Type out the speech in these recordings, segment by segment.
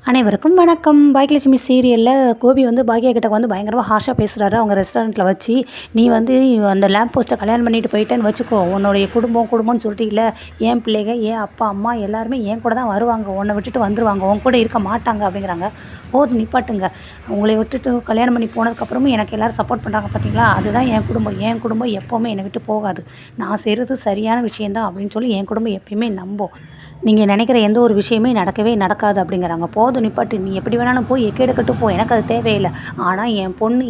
அனைவருக்கும் வணக்கம். பாக்கியலட்சுமி சீரியலில் கோபி வந்து பாக்கியா கிட்ட வந்து பயங்கரமாக ஹார்ஷாக பேசுகிறாரு. அவங்க ரெஸ்டாரண்ட்டில் வச்சு, நீ வந்து அந்த லேம்ப் போஸ்ட்டை கல்யாணம் பண்ணிட்டு போயிட்டேன்னு வச்சுக்கோ, உன்னுடைய குடும்பம்னு சொல்லிட்டு இல்லை, என் பிள்ளைங்க, என் அப்பா அம்மா எல்லாருமே என் கூட தான் வருவாங்க, உன்னை விட்டுட்டு வந்துடுவாங்க, உன் கூட இருக்க மாட்டாங்க அப்படிங்கிறாங்க. போதும் நிப்பாட்டுங்க, உங்களை விட்டுட்டு கல்யாணம் பண்ணி போனதுக்கப்புறமும் எனக்கு எல்லோரும் சப்போர்ட் பண்ணுறாங்க பார்த்தீங்களா, அதுதான் என் குடும்பம் எப்போவுமே என்னை விட்டு போகாது, நான் செய்கிறது சரியான விஷயந்தான் அப்படின்னு சொல்லி என் குடும்பம் எப்பயுமே நம்பும், நீங்கள் நினைக்கிற எந்த ஒரு விஷயமே நடக்கவே நடக்காது அப்படிங்கிறாங்க. போதும் நிப்பாட்டு, நீ எப்படி வேணாலும் போய் எக்கெடுக்கட்டு போ, எனக்கு அது தேவையில்லை. ஆனால் என் பொண்ணு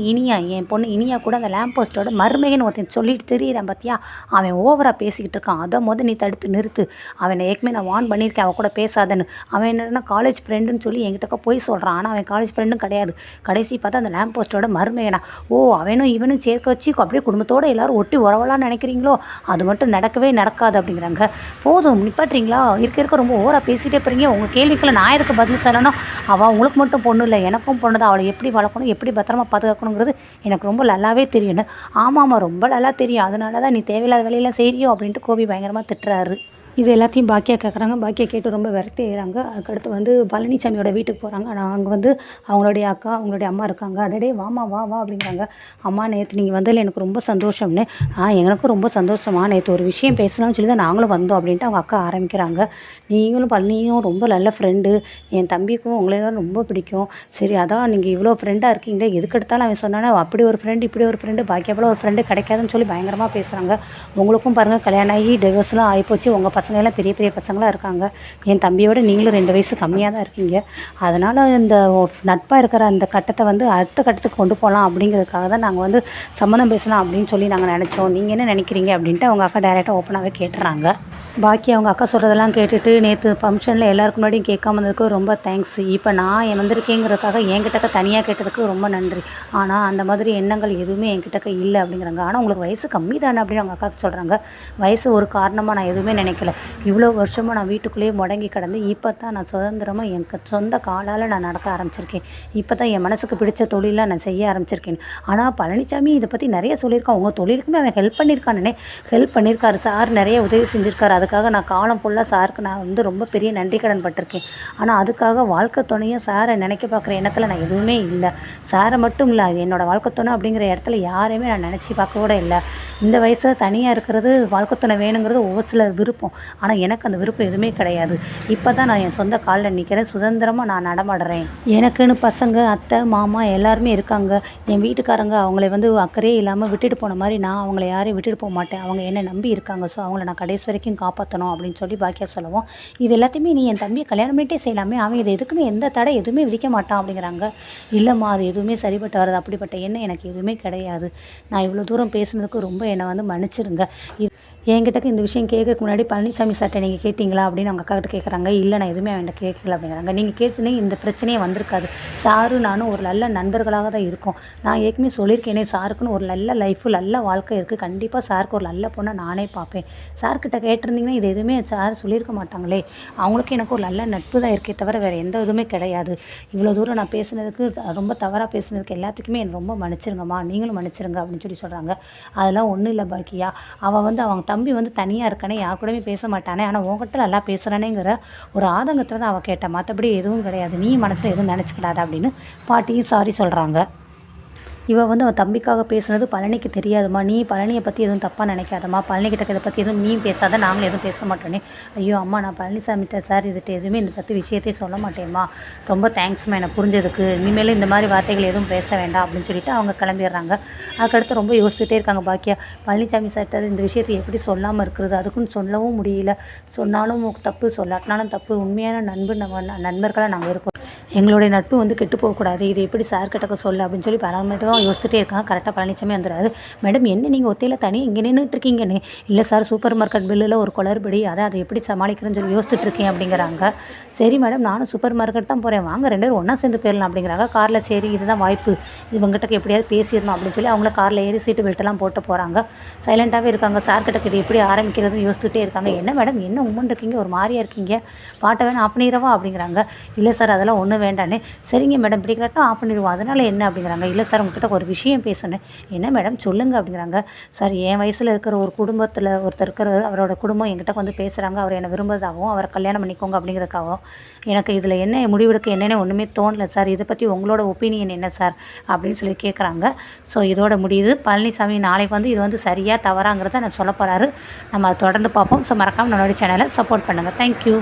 இனியா கூட அந்த லேம்ப் போஸ்ட்டோட மருமகன் ஒருத்தன் சொல்லிட்டு தெரியுறேன் பார்த்தியா, அவன் ஓவராக பேசிக்கிட்டு இருக்கான், அதை நீ தடுத்து நிறுத்து. அவனை ஏற்கனவே நான் வார்ன் பண்ணியிருக்கேன் அவன் கூட பேசாதன்னு. அவன் என்னன்னா காலேஜ் ஃப்ரெண்டுன்னு சொல்லி என்கிட்ட போய் சொல்கிறான், ஆனால் அவன் காலேஜ் ஃப்ரெண்டும் கிடையாது. கடைசி பார்த்தா அந்த லேம்ப் போஸ்ட்டோட மருமகனா. ஓ, அவனும் இவனும் சேர்க்க வச்சு அப்படியே குடும்பத்தோடு எல்லோரும் ஒட்டி உறவலான்னு நினைக்கிறீங்களோ, அது மட்டும் நடக்கவே நடக்காது அப்படிங்கிறாங்க. போதும் நிப்பாட்டுறீங்களா, இருக்க ரொம்ப ஓவராக பேசிகிட்டே போகிறீங்க. உங்கள் கேள்விக்கெல்லாம் நான் எதுக்கு பதில் சொல்லணும்? அவள் உங்களுக்கு மட்டும் பொண்ணு இல்லை, எனக்கும் பொண்ணு தான். அவளை எப்படி வளர்க்கணும், எப்படி பத்திரமா பாதுகாக்கணுங்கிறது எனக்கு ரொம்ப நல்லாவே தெரியும்னு. ஆமாம், ரொம்ப நல்லா தெரியும், அதனால தான் நீ தேவையில்லாத வேலையெல்லாம் செய்றியோ அப்படின்ட்டு கோபி பயங்கரமாக திட்டுறாரு. இது எல்லாத்தையும் பாக்கியா கேட்குறாங்க. பாக்கியா கேட்டு ரொம்ப விரக்தி ஆகிறாங்க. அதுக்கடுத்து வந்து பழனிசாமியோட வீட்டுக்கு போகிறாங்க. ஆனால் அங்கே வந்து அவங்களுடைய அக்கா, அவங்களுடைய அம்மா இருக்காங்க. அடடே வாமா வா வா அப்படிங்கிறாங்க. அம்மா, நேற்று நீங்கள் வந்ததில் எனக்கு ரொம்ப சந்தோஷம்னு. எனக்கும் ரொம்ப சந்தோஷமா, நேற்று ஒரு விஷயம் பேசலாம்னு சொல்லி தான் நாங்களும் வந்தோம் அப்படின்ட்டு அவங்க அக்கா ஆரம்பிக்கிறாங்க. நீங்களும் பழனியும் ரொம்ப நல்ல ஃப்ரெண்டு, என் தம்பிக்கும் உங்களையெல்லாம் ரொம்ப பிடிக்கும். சரி, அதான் நீங்கள் இவ்வளோ ஃப்ரெண்டாக இருக்கீங்களே, எதுக்கெடுத்தாலும் அவன் சொன்னானே அப்படி ஒரு ஃப்ரெண்டு இப்படி ஒரு ஃப்ரெண்டு, பாக்கியா போல ஒரு ஃப்ரெண்டு கிடைக்காதுன்னு சொல்லி பயங்கரமாக பேசுகிறாங்க. உங்களுக்கும் பாருங்கள், கல்யாணம் ஆகி டைவர்ஸ்லாம் ஆகிப்போச்சு, உங்கள் பசங்களாம் பெரிய பெரிய பசங்களாக இருக்காங்க. என் தம்பியோட நீங்களும் 2 வயசு கம்மியாக தான் இருக்கீங்க. அதனால் இந்த நட்பாக இருக்கிற அந்த கட்டத்தை வந்து அடுத்த கட்டத்துக்கு கொண்டு போகலாம் அப்படிங்கிறதுக்காக தான் நாங்கள் வந்து சம்மந்தம் பேசலாம் அப்படின்னு சொல்லி நாங்கள் நினச்சோம். நீங்கள் என்ன நினைக்கிறீங்க அப்படின்ட்டு அவங்க அக்கா டைரெக்டாக ஓப்பனாகவே கேட்டுறாங்க. பாக்கி அவங்க அக்கா சொல்கிறதெல்லாம் கேட்டுட்டு, நேற்று ஃபங்க்ஷனில் எல்லாருக்கு முன்னாடியும் கேட்காம இருந்ததுக்கு ரொம்ப தேங்க்ஸ். இப்போ நான் வந்திருக்கேங்கிறதுக்காக என்கிட்டக்க தனியாக கேட்டதுக்கு ரொம்ப நன்றி. ஆனால் அந்த மாதிரி எண்ணங்கள் எதுவுமே என்கிட்டக்க இல்லை அப்படிங்கிறாங்க. ஆனால் உங்களுக்கு வயசு கம்மி தானே அப்படின்னு அவங்க அக்காவுக்கு சொல்கிறாங்க. வயசு ஒரு காரணமாக நான் எதுவுமே நினைக்கல. இவ்வளோ வருஷமாக நான் வீட்டுக்குள்ளேயே முடங்கி கிடந்து இப்போ தான் நான் சுதந்திரமாக என் சொந்த காலால் நான் நடக்க ஆரம்பிச்சிருக்கேன். இப்போ தான் என் மனசுக்கு பிடிச்ச தொழிலாக நான் செய்ய ஆரம்பிச்சிருக்கேன். ஆனால் பழனிசாமி இதை பற்றி நிறைய சொல்லியிருக்கான். உங்கள் தொழிலுக்குமே அவன் ஹெல்ப் பண்ணியிருக்காரு. சார் நிறைய உதவி செஞ்சுருக்காரு. அதுக்காக நான் காலம் ஃபுல்லாக சாருக்கு நான் வந்து ரொம்ப பெரிய நன்றி கடன் பட்டிருக்கேன். ஆனால் அதுக்காக வாழ்க்கை துணையை சாரை நினைக்க பார்க்குற எண்ணத்தில் நான் எதுவுமே இல்லை. சாரை மட்டும் இல்லை, என்னோடய வாழ்க்கை துணை அப்படிங்கிற இடத்துல யாரையுமே நான் நினச்சி பார்க்க கூட இல்லை. இந்த வயசில் தனியாக இருக்கிறது, வாழ்க்கை துணை வேணுங்கிறது ஒவ்வொரு சில விருப்பம். ஆனால் எனக்கு அந்த விருப்பம் எதுவுமே கிடையாது. இப்போ தான் நான் என் சொந்த காலில் நிற்கிறேன், சுதந்திரமாக நான் நடமாடுறேன். எனக்குன்னு பசங்க, அத்தை, மாமா எல்லாருமே இருக்காங்க. என் வீட்டுக்காரங்க அவங்கள வந்து அக்கறையே இல்லாமல் விட்டுட்டு போன மாதிரி நான் அவங்கள யாரையும் விட்டுட்டு போக மாட்டேன். அவங்க என்னை நம்பி இருக்காங்க. ஸோ அவங்கள நான் கடைசி வரைக்கும் காப்பாற்றணும் அப்படின்னு சொல்லி பாக்கியா சொல்லவும், இது எல்லாத்தையுமே நீ என் தம்பியை கல்யாணம் பண்ணிட்டே செய்யலாமே, அவன் இது எதுக்குன்னு எந்த தடை எதுவுமே விதிக்க மாட்டான் அப்படிங்கிறாங்க. இல்லைம்மா, அது எதுவுமே சரிப்பட்டு வராது, அப்படிப்பட்ட எண்ணம் எனக்கு எதுவுமே கிடையாது. நான் இவ்வளோ தூரம் பேசுனதுக்கு ரொம்ப என்னை வந்து மன்னிச்சிருங்க. என்கிட்டக்கு இந்த விஷயம் கேட்கறதுக்கு முன்னாடி பழனிசாமி சார்ட்ட நீங்கள் கேட்டிங்களா அப்படின்னு அவங்க அக்கா கிட்ட கேட்குறாங்க. இல்லை, நான் எதுவுமே அவன்கிட்ட கேட்கல அப்படிங்கிறாங்க. நீங்கள் கேட்டுனே இந்த பிரச்சனையே வந்திருக்காது. சாரும் நானும் ஒரு நல்ல நண்பர்களாக தான் இருக்கோம். நான் ஏற்கனவே சொல்லியிருக்கேனே, சாருக்குன்னு ஒரு நல்ல லைஃபு, நல்ல வாழ்க்கை இருக்குது. கண்டிப்பாக சாருக்கு ஒரு நல்ல பொண்ணை நானே பார்ப்பேன். சார்கிட்ட கேட்டிருந்தீங்கன்னா இது எதுவுமே சார் சொல்லியிருக்க மாட்டாங்களே. அவங்களுக்கு எனக்கு ஒரு நல்ல நட்பு தான் இருக்கே தவிர வேறு எந்த இதுவுமே கிடையாது. இவ்வளோ தூரம் நான் பேசுனதுக்கு, ரொம்ப தவறாக பேசுனதுக்கு எல்லாத்துக்குமே என்னை ரொம்ப மன்னிச்சிருங்கம்மா, நீங்களும் மன்னிச்சிருங்க அப்படின்னு சொல்லி சொல்கிறாங்க. அதெல்லாம் ஒன்றும் இல்லை பாக்கியா, அவன் வந்து அவங்க தம்பி வந்து தனியாக இருக்கானே, யார் கூடவே பேச மாட்டானே, ஆனால் உங்ககிட்ட நல்லா பேசுகிறானேங்கிற ஒரு ஆதங்கத்தில் தான் அவள் கேட்டான். மற்றபடி எதுவும் கிடையாது, நீ மனசில் எதுவும் நினச்சிக்கிடாத அப்படின்னு பாட்டியும் சாரி சொல்கிறாங்க. இவள் வந்து அவன் தம்பிக்காக பேசுனது பழனிக்கு தெரியாதுமா, நீ பழனியை பற்றி எதுவும் தப்பாக நினைக்காதம்மா, பழனிக்கிட்ட இதை பற்றி எதுவும் நீ பேசாத, நாங்களும் எதுவும் பேச மாட்டோன்னே. ஐயோ அம்மா, நான் பழனிசாமிகிட்ட சார் இதுகிட்ட எதுவுமே இந்த பற்றி விஷயத்தையும் சொல்ல மாட்டேம்மா, ரொம்ப தேங்க்ஸ்மா என்னை புரிஞ்சதுக்கு, இனிமேல் இந்த மாதிரி வார்த்தைகள் எதுவும் பேச வேண்டாம் அப்படின்னு சொல்லிட்டு அவங்க கிளம்பிடுறாங்க. அதுக்கடுத்து ரொம்ப யோசிச்சுட்டே இருக்காங்க பாக்கியா. பழனிசாமி சார்கிட்ட இந்த விஷயத்தை எப்படி சொல்லாமல் இருக்கிறது, அதுக்குன்னு சொல்லவும் முடியல, சொன்னாலும் தப்பு, சொல்லாட்டினாலும் தப்பு, உண்மையான நண்பர்களாக நாங்கள் இருப்போம், எங்களுடைய நட்பு வந்து கெட்டு போகக்கூடாது, இது எப்படி சார் கிட்டக்க சொல்ல அப்படின்னு சொல்லி பலமேட்டும் யோசிச்சுட்டே இருக்காங்க. கரெக்டாக பழனிசாமி வந்துடுறாரு. மேடம், என்ன நீங்கள் ஒத்தையில் தனி இங்கே நின்றுட்டு இருக்கீங்கன்னு. இல்லை சார், சூப்பர் மார்க்கெட் பில்லில் ஒரு குளறுபடி, அதை எப்படி சமாளிக்கிறேன்னு சொல்லி யோசிச்சுட்டு இருக்கேன் அப்படிங்கிறாங்க. சரி மேடம், நானும் சூப்பர் மார்க்கெட் தான் போகிறேன், வாங்க 2 பேரும் ஒன்றா சேர்ந்து போயிடலாம் அப்படிங்கிறாங்க. காரில் சரி இதுதான் வாய்ப்பு, இவங்ககிட்ட எப்படியாவது பேசிடணும் அப்படின்னு சொல்லி அவங்கள காரில் ஏறி சீட்டு பெல்ட்டெல்லாம் போட்டு போகிறாங்க. சைலண்ட்டாகவே இருக்காங்க. சார் கிட்டக்கு இது எப்படி ஆரம்பிக்கிறதுன்னு யோசிச்சுட்டே இருக்காங்க. என்ன மேடம், என்ன உம்மன் இருக்கீங்க, ஒரு மாதிரியாக இருக்கீங்க, பாட்டை வேணா ஆஃப் பண்ணிடவா அப்படிங்கிறாங்க. இல்லை சார், அதெல்லாம் ஒன்றும் வேண்டான்னு. சரிங்க மேடம் பிடிக்கலாட்டும் ஆஃப் பண்ணிடுவோம், அதனால் என்ன அப்படிங்கிறாங்க. இல்லை சார் உங்ககிட்ட ஒரு விஷயம் பேசணும். என்ன மேடம் சொல்லுங்கள் அப்படிங்கிறாங்க. சார் என் வயசில் இருக்கிற ஒரு குடும்பத்தில் ஒருத்தர் இருக்கிறவர், அவரோட குடும்பம் என்கிட்ட வந்து பேசுகிறாங்க, அவர் என்னை விரும்புறதாகவும் அவரை கல்யாணம் பண்ணிக்கோங்க அப்படிங்கிறதுக்காகவும். எனக்கு இதில் என்ன முடிவெடுக்க என்னென்ன ஒன்றுமே தோணலை சார், இதை பற்றி உங்களோட ஒப்பீனியன் என்ன சார் அப்படின்னு சொல்லி கேட்குறாங்க. ஸோ இதோட முடியுது. பழனிசாமி நாளைக்கு வந்து இது வந்து சரியாக தவறாங்கிறத நான் சொல்ல போகிறாரு. நம்ம அதை தொடர்ந்து பார்ப்போம். ஸோ மறக்காமல் நம்மளோட சேனலை சப்போர்ட் பண்ணுங்கள். தேங்க்யூ.